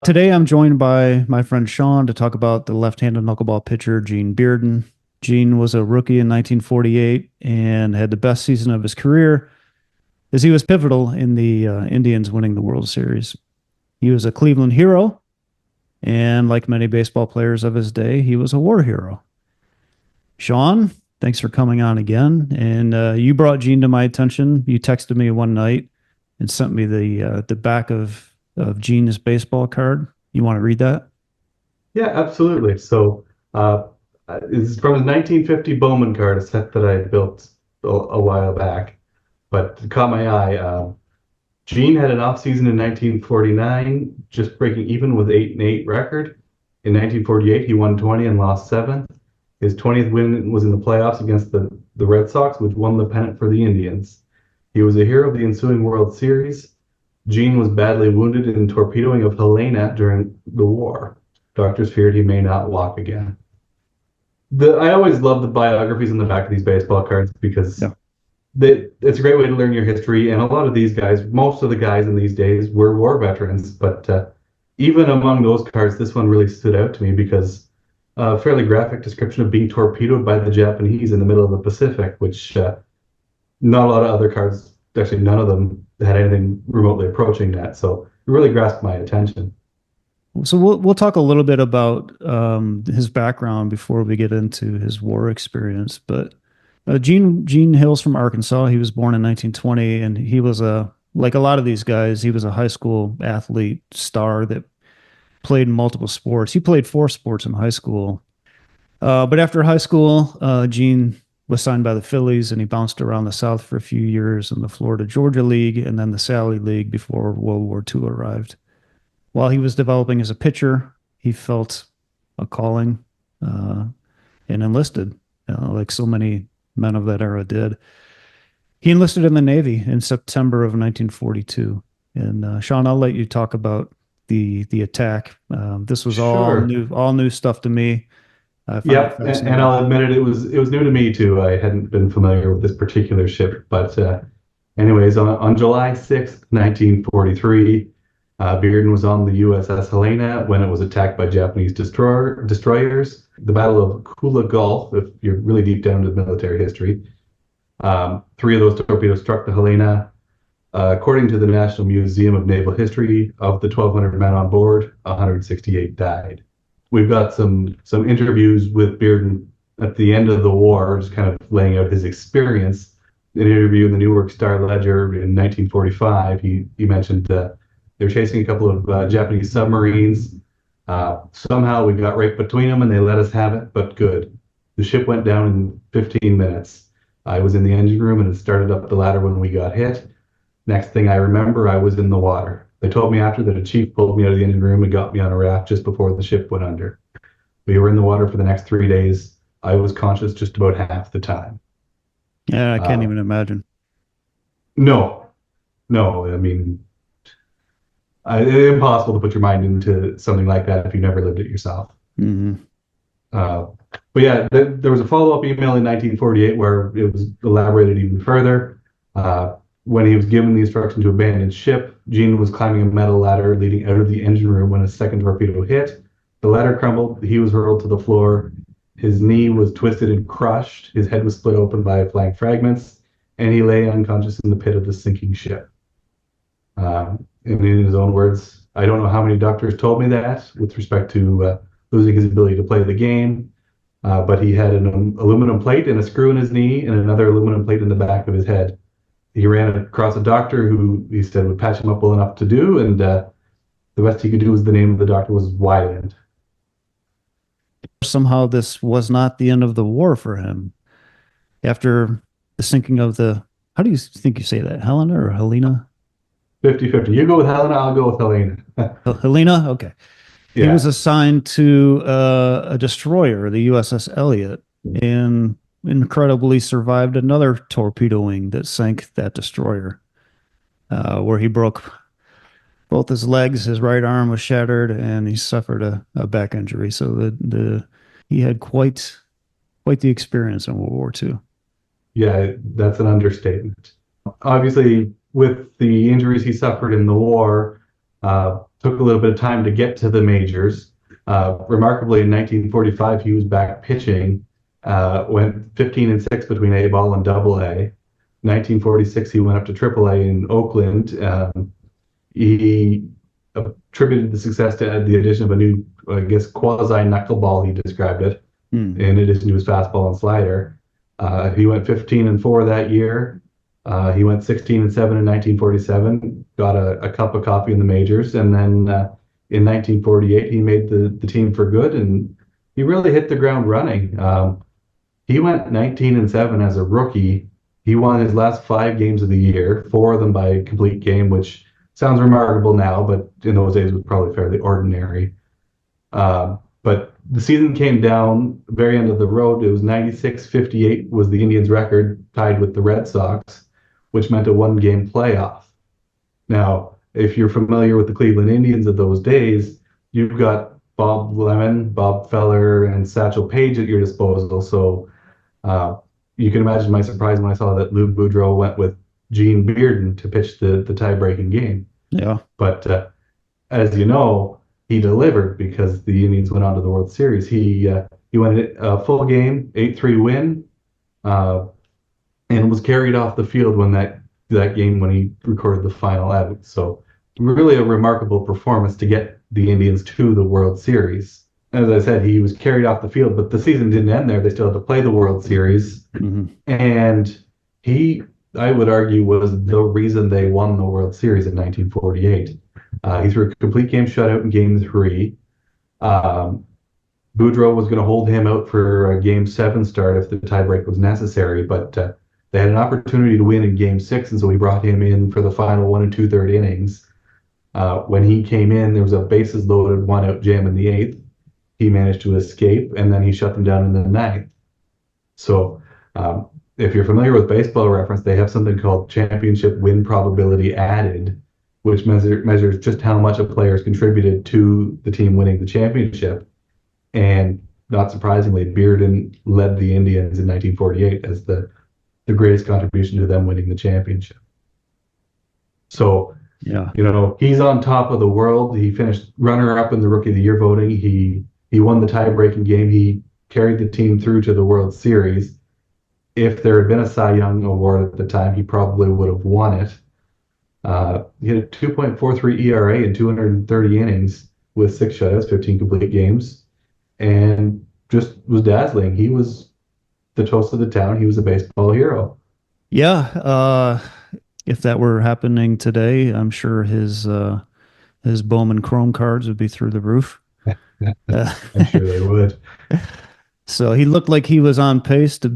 Today I'm joined by my friend Sean to talk about the left-handed knuckleball pitcher Gene Bearden. Gene was a rookie in 1948 and had the best season of his career as he was pivotal in the Indians winning the World Series. He was a Cleveland hero, and like many baseball players of his day, he was a war hero. Sean, thanks for coming on again. And you brought Gene to my attention. You texted me one night and sent me the back of Gene's baseball card. You want to read that? Yeah, absolutely. So it's from his 1950 Bowman card, a set that I built a while back, but it caught my eye. Gene had an off season in 1949, just breaking even with 8-8 record. In 1948, he won 20 and lost 7. His 20th win was in the playoffs against the Red Sox, which won the pennant for the Indians. He was a hero of the ensuing World Series. Gene was badly wounded in torpedoing of Helena during the war. Doctors feared he may not walk again. I always love the biographies on the back of these baseball cards because Yeah. it's a great way to learn your history. And a lot of these guys, most of the guys in these days were war veterans. But even among those cards, this one really stood out to me because a fairly graphic description of being torpedoed by the Japanese in the middle of the Pacific, which not a lot of other cards, actually none of them had anything remotely approaching that. So it really grasped my attention. So we'll talk a little bit about his background before we get into his war experience. But Gene hails from Arkansas. He was born in 1920, and he was like a lot of these guys. He was a high school athlete star that played multiple sports. He played 4 sports in high school. But after high school, Gene was signed by the Phillies, and he bounced around the South for a few years in the Florida Georgia League and then the Sally League before World War II arrived. While he was developing as a pitcher, he felt a calling and enlisted, like so many men of that era did. He enlisted in the Navy in September of 1942. And Sean, I'll let you talk about the attack. This was Sure. all new stuff to me. I found it Yep, and fascinating. I'll admit it was new to me too. I hadn't been familiar with this particular ship, but anyways, on July 6th, 1943, Bearden was on the USS Helena when it was attacked by Japanese destroyers. The Battle of Kula Gulf, if you're really deep down into military history, 3 of those torpedoes struck the Helena. According to the National Museum of Naval History, of the 1,200 men on board, 168 died. We've got some interviews with Bearden at the end of the war, just kind of laying out his experience. In an interview in the Newark Star-Ledger in 1945, he mentioned they were chasing a couple of Japanese submarines. Somehow we got right between them and they let us have it, but good. The ship went down in 15 minutes. I was in the engine room and it started up the ladder when we got hit. Next thing I remember, I was in the water. They told me after that a chief pulled me out of the engine room and got me on a raft just before the ship went under. We were in the water for the next 3 days. I was conscious just about half the time. Yeah, I can't Uh, even imagine. no, no, I mean, it's impossible to put your mind into something like that if you never lived it yourself. Hmm. Uh, but yeah, there was a follow-up email in 1948 where it was elaborated even further. When he was given the instruction to abandon ship, Gene was climbing a metal ladder leading out of the engine room when a second torpedo hit. The ladder crumbled. He was hurled to the floor. His knee was twisted and crushed. His head was split open by flying fragments, and he lay unconscious in the pit of the sinking ship. And in his own words, I don't know how many doctors told me that with respect to losing his ability to play the game, but he had an aluminum plate and a screw in his knee and another aluminum plate in the back of his head. He ran across a doctor who he said would patch him up well enough to do, and the best he could do was the name of the doctor was Wyland. Somehow this was not the end of the war for him. After the sinking of how do you think you say that? Helena or Helena? 50-50. You go with Helena, I'll go with Helena. Helena? Okay. He was Yeah. assigned to a destroyer, the USS Elliott, and incredibly survived another torpedoing that sank that destroyer, where he broke both his legs, his right arm was shattered, and he suffered a back injury. So he had quite the experience in World War II. Yeah, that's an understatement. Obviously, with the injuries he suffered in the war, took a little bit of time to get to the majors. Remarkably, in 1945, he was back pitching, went 15 and 6 between A ball and double A. 1946, he went up to triple A in Oakland. He attributed the success to the addition of a new, I guess, quasi knuckleball, he described it, Hmm. in addition to his fastball and slider. He went 15 and 4 that year. He went 16 and 7 in 1947, got a cup of coffee in the majors, and then in 1948 he made the team for good, and he really hit the ground running. He went 19 and 7 as a rookie. He won his last 5 games of the year, 4 of them by complete game, which sounds remarkable now, but in those days was probably fairly ordinary. But the season came down very end of the road. It was 96-58 was the Indians' record, tied with the Red Sox, which meant a 1-game playoff. Now, if you're familiar with the Cleveland Indians of those days, you've got Bob Lemon, Bob Feller, and Satchel Paige at your disposal. So uh, you can imagine my surprise when I saw that Lou Boudreau went with Gene Bearden to pitch the tie-breaking game. Yeah. But as you know, he delivered because the Indians went on to the World Series. He went a full game, 8-3 win, uh, and was carried off the field when that game when he recorded the final out. So really a remarkable performance to get the Indians to the World Series. As I said, he was carried off the field, but the season didn't end there. They still had to play the World Series, Hmm. and he, I would argue, was the reason they won the World Series in 1948. He threw a complete game shutout in Game 3. Um, Boudreau was going to hold him out for a Game 7 start if the tiebreak was necessary, but they had an opportunity to win in Game 6, and so he brought him in for the final 1 2/3 innings. When he came in, there was a bases loaded 1-out jam in the 8th. He managed to escape, and then he shut them down in the 9th. So if you're familiar with Baseball Reference, they have something called championship win probability added, which measures just how much a player has contributed to the team winning the championship. And not surprisingly, Bearden led the Indians in 1948 as the greatest contribution to them winning the championship. So, Yeah. he's on top of the world. He finished runner-up in the Rookie of the Year voting. He won the tie-breaking game. He carried the team through to the World Series. If there had been a Cy Young award at the time, he probably would have won it. He had a 2.43 ERA in 230 innings with 6 shutouts, 15 complete games, and just was dazzling. He was the toast of the town. He was a baseball hero. Yeah. If that were happening today, I'm sure his Bowman Chrome cards would be through the roof. Uh, I'm sure they would. so he looked like he was on pace to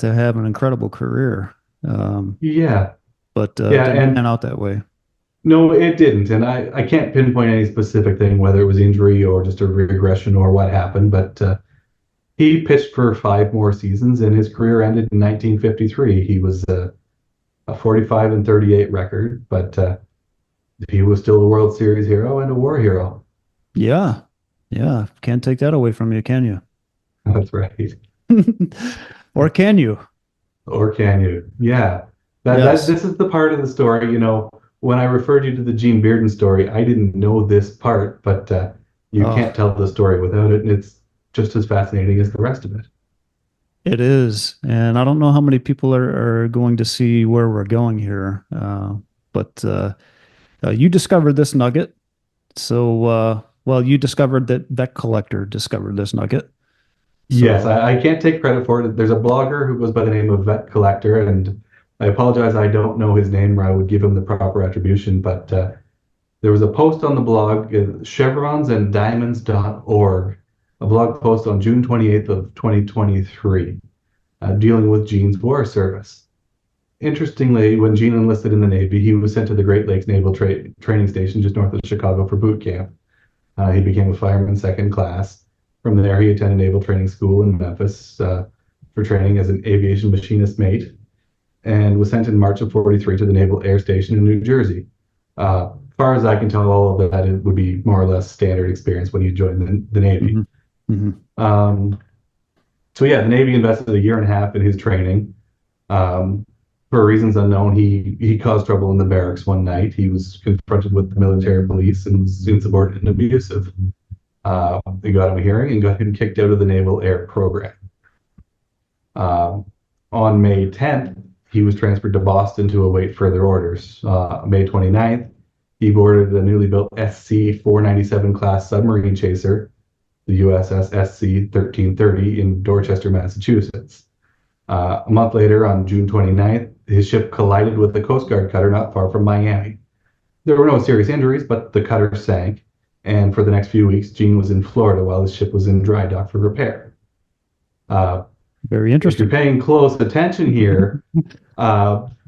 have an incredible career. Yeah, But yeah, didn't pan and out that way. no, it didn't. And I can't pinpoint any specific thing, whether it was injury or just a regression or what happened, but he pitched for 5 more seasons, and his career ended in 1953. He was a 45 and 38 record, but he was still a World Series hero and a war hero. Yeah. Yeah. Can't take that away from you, can you? That's right. Or can you? Or can you? Yeah. Yes. This is the part of the story, when I referred you to the Gene Bearden story, I didn't know this part, but you Oh, can't tell the story without it, and it's just as fascinating as the rest of it. it is. And I don't know how many people are going to see where we're going here. But you discovered this nugget. So, well, you discovered that collector discovered this nugget. Yes, So, I can't take credit for it. There's a blogger who goes by the name of Vet Collector, and I apologize, I don't know his name, or I would give him the proper attribution, but there was a post on the blog, chevronsanddiamonds.org, a blog post on June 28th of 2023, dealing with Gene's war service. Interestingly, when Gene enlisted in the Navy, he was sent to the Great Lakes Naval Training Station just north of Chicago for boot camp. He became a fireman second class. From there, he attended Naval Training School in Memphis for training as an aviation machinist mate, and was sent in March of 43 to the Naval Air Station in New Jersey. As far as I can tell, all of that it would be more or less standard experience when you join the Navy. mhm, mhm. Um, so yeah, the Navy invested a year and a half in his training. Um, for reasons unknown, he caused trouble in the barracks one night. He was confronted with the military police and was insubordinate and abusive. They got him a hearing and got him kicked out of the Naval Air Program. Um, on May 10th, he was transferred to Boston to await further orders. May 29th, he boarded the newly built SC-497 class submarine chaser, the USS SC-1330 in Dorchester, Massachusetts. A month later, on June 29th, his ship collided with the Coast Guard cutter not far from Miami. There were no serious injuries, but the cutter sank. And for the next few weeks, Gene was in Florida while his ship was in dry dock for repair. Very If you're interesting. paying close attention here,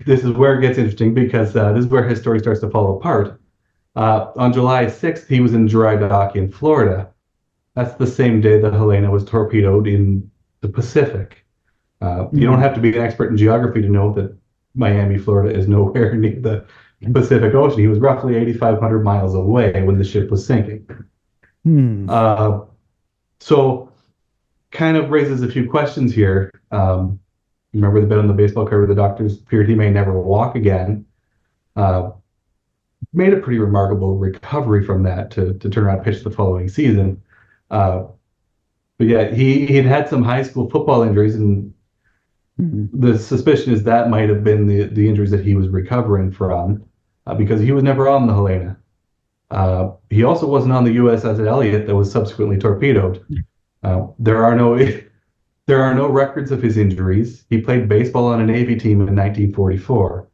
this is where it gets interesting because this is where his story starts to fall apart. On July 6th, he was in dry dock in Florida. That's the same day that Helena was torpedoed in the Pacific. You don't have to be an expert in geography to know that Miami, Florida is nowhere near the Pacific Ocean. He was roughly 8,500 miles away when the ship was sinking. Hmm. So kind of raises a few questions here. Remember the bit on the baseball card where the doctors feared he may never walk again. Made a pretty remarkable recovery from that to turn around and pitch the following season. But yeah, he'd had some high school football injuries, and the suspicion is that might have been the injuries that he was recovering from because he was never on the Helena. He also wasn't on the USS Elliott that was subsequently torpedoed. There are no records of his injuries. He played baseball on a Navy team in 1944.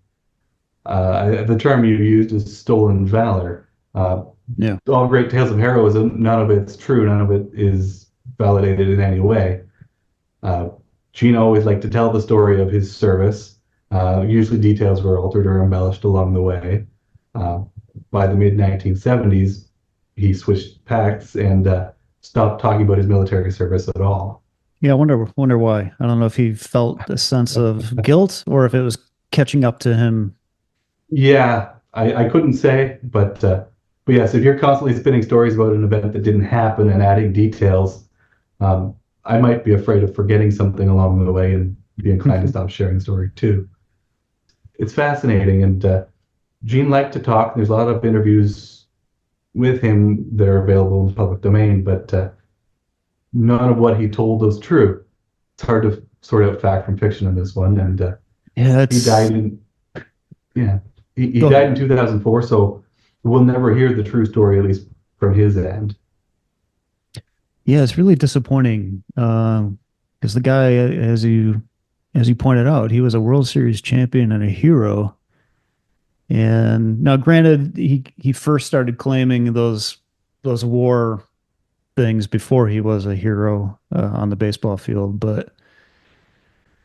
The term you used is stolen valor. Yeah. All great tales of heroism, none of it's true. None of it is validated in any way. Gene always liked to tell the story of his service. Usually details were altered or embellished along the way. By the mid-1970s, he switched tacks and stopped talking about his military service at all. Yeah, I wonder why. I don't know if he felt a sense of guilt or if it was catching up to him. Yeah, I couldn't say, but yes, if you're constantly spinning stories about an event that didn't happen and adding details, I might be afraid of forgetting something along the way and be inclined to stop sharing the story too. It's fascinating, and Gene liked to talk. There's a lot of interviews with him that are available in the public domain, but none of what he told was true. It's hard to sort out fact from fiction in this one, and Yeah, he died it's in yeah he go died ahead. in 2004, so we'll never hear the true story, at least from his end. Yeah, it's really disappointing because the guy, as you pointed out, he was a World Series champion and a hero. And now, granted, he first started claiming those war things before he was a hero on the baseball field. But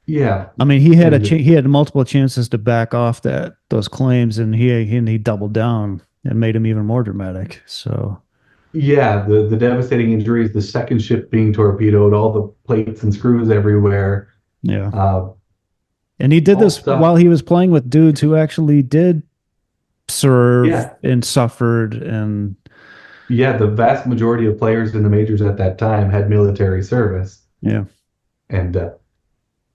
Yeah, I mean, he had and he had multiple chances to back off those claims, and he doubled down and made him even more dramatic. So yeah, the devastating injuries, the second ship being torpedoed, all the plates and screws everywhere, yeah, uh, and he did all this stuff. while he was playing with dudes who actually did serve Yeah, and suffered, and yeah, the vast majority of players in the majors at that time had military service, yeah, and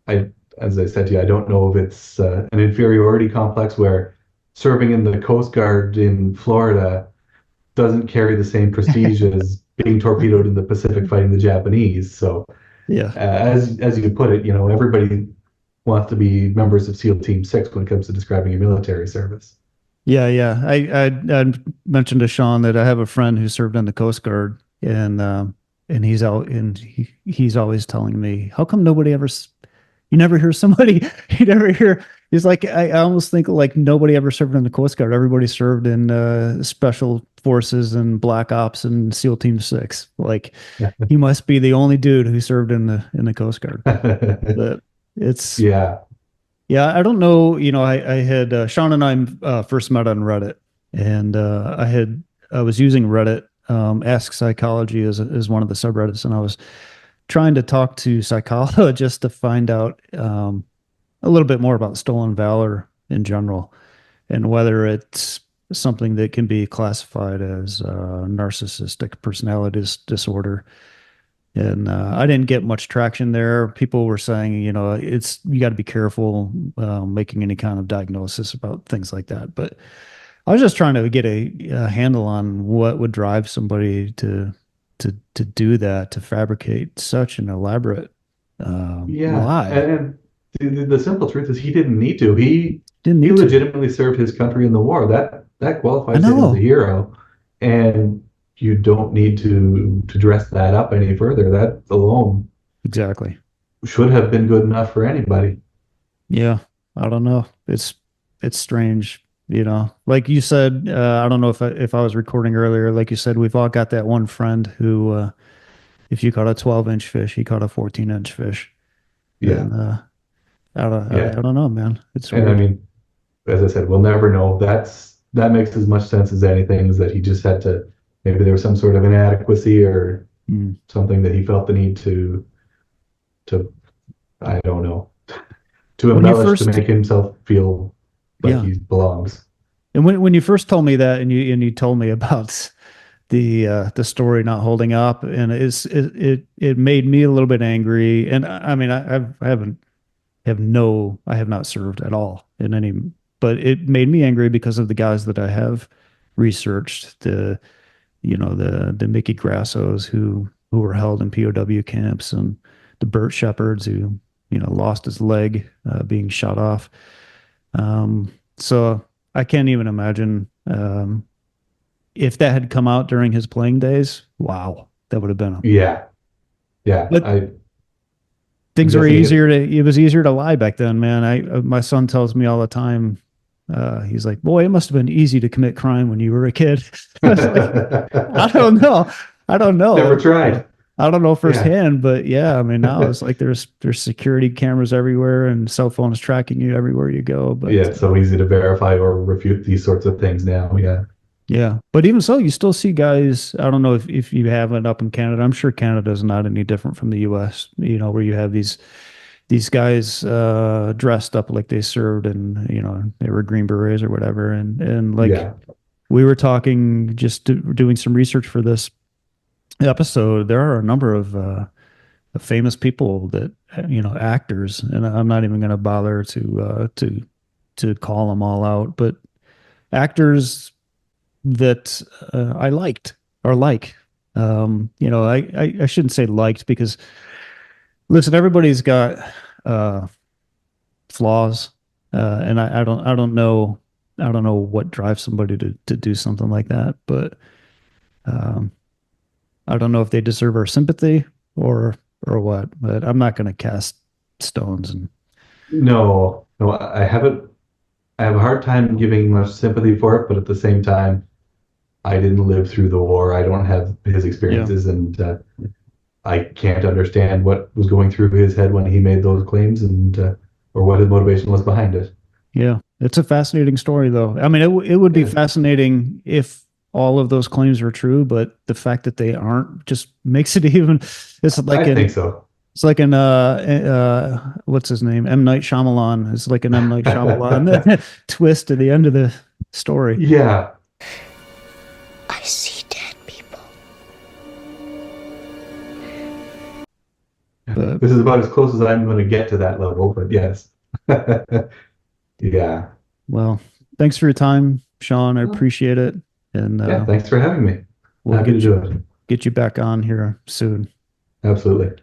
I, as I said to you, I don't know if it's an inferiority complex where serving in the Coast Guard in Florida doesn't carry the same prestige as being torpedoed in the Pacific fighting the Japanese. So, yeah. as you put it, everybody wants to be members of SEAL Team 6 when it comes to describing your military service. Yeah, yeah. I mentioned to Sean that I have a friend who served in the Coast Guard, and he's always telling me, how come nobody you never hear somebody you never hear. He's like, I almost think like nobody ever served in the Coast Guard. Everybody served in special forces and black ops and SEAL Team 6. Like he must be the only dude who served in the Coast Guard. But it's Yeah. yeah, I don't know. I had Sean and I first met on Reddit, and I was using Reddit. Ask Psychology is one of the subreddits, and I was trying to talk to psychologists to find out a little bit more about stolen valor in general, and whether it's something that can be classified as narcissistic personality disorder. And I didn't get much traction there. People were saying, it's you got to be careful making any kind of diagnosis about things like that. But I was just trying to get a handle on what would drive somebody to do that, to fabricate such an elaborate Yeah, lie. and the simple truth is he didn't need to. Didn't He need to. legitimately served his country in the war. That I qualifies him as a know. hero, and you don't need to dress that up any further. That alone Exactly. should have been good enough for anybody. Yeah. I don't know. It's strange, Like you said, I don't know if I was recording earlier. Like you said, we've all got that one friend who, if you caught a 12-inch fish, he caught a 14-inch fish. Yeah, And I yeah. don't know, man. It's And I weird. mean, as I said, we'll never know. That makes as much sense as anything. Is that he just had to, maybe there was some sort of inadequacy or Mm. something that he felt the need to I don't know, to When you embellish to first, make himself feel like yeah, he belongs. and when you first told me that, and you told me about the story not holding up, and it made me a little bit angry. And I mean, I haven't have no I have not served at all in any, but it made me angry because of the guys that I have researched, the Mickey Grassos who were held in POW camps, and the Burt Shepherds who lost his leg being shot off. So I can't even imagine if that had come out during his playing days. Wow, that would have been a. Yeah, yeah. But I'm things were guessing it. easier to. It was easier to lie back then, man. My son tells me all the time. He's like, boy, it must have been easy to commit crime when you were a kid. I was like, I don't know. I don't Never know. tried. I don't know Yeah. firsthand, but yeah, I mean, now it's like there's security cameras everywhere and cell phones tracking you everywhere you go. Yeah, But it's so easy to verify or refute these sorts of things now. Yeah. yeah, but even so, you still see guys. I don't know if you have it up in Canada. I'm sure Canada is not any different from the U.S. Where you have these guys dressed up like they served, and they were Green Berets or whatever. And like Yeah. we were talking, just doing some research for this episode, there are a number of famous people that actors, and I'm not even going to bother to call them all out, but actors that I liked or like. I shouldn't say liked because listen, everybody's got uh, flaws, and I don't know what drives somebody to do something like that, but um, I don't know if they deserve our sympathy or or what. But I'm not going to cast stones and No, no, I haven't. I have a hard time giving much sympathy for it, but at the same time, I didn't live through the war. I don't have his yeah, experiences, and I can't understand what was going through his head when he made those claims, and or what his motivation was behind it. yeah. It's a fascinating story, though. I mean, it would It be is. fascinating if all of those claims were true, but the fact that they aren't just makes it even. It's like I think an so. It's like an what's his name? M. Night Shyamalan. It's like an M. Night Shyamalan twist to the end of the story. Yeah, I see dead people. But this is about as close as I'm going to get to that level, but yes. Yeah. well, thanks for your time, Sean. I Well, appreciate it, and yeah, thanks for having me. we'll Happy to do it. get you back on here soon. Absolutely.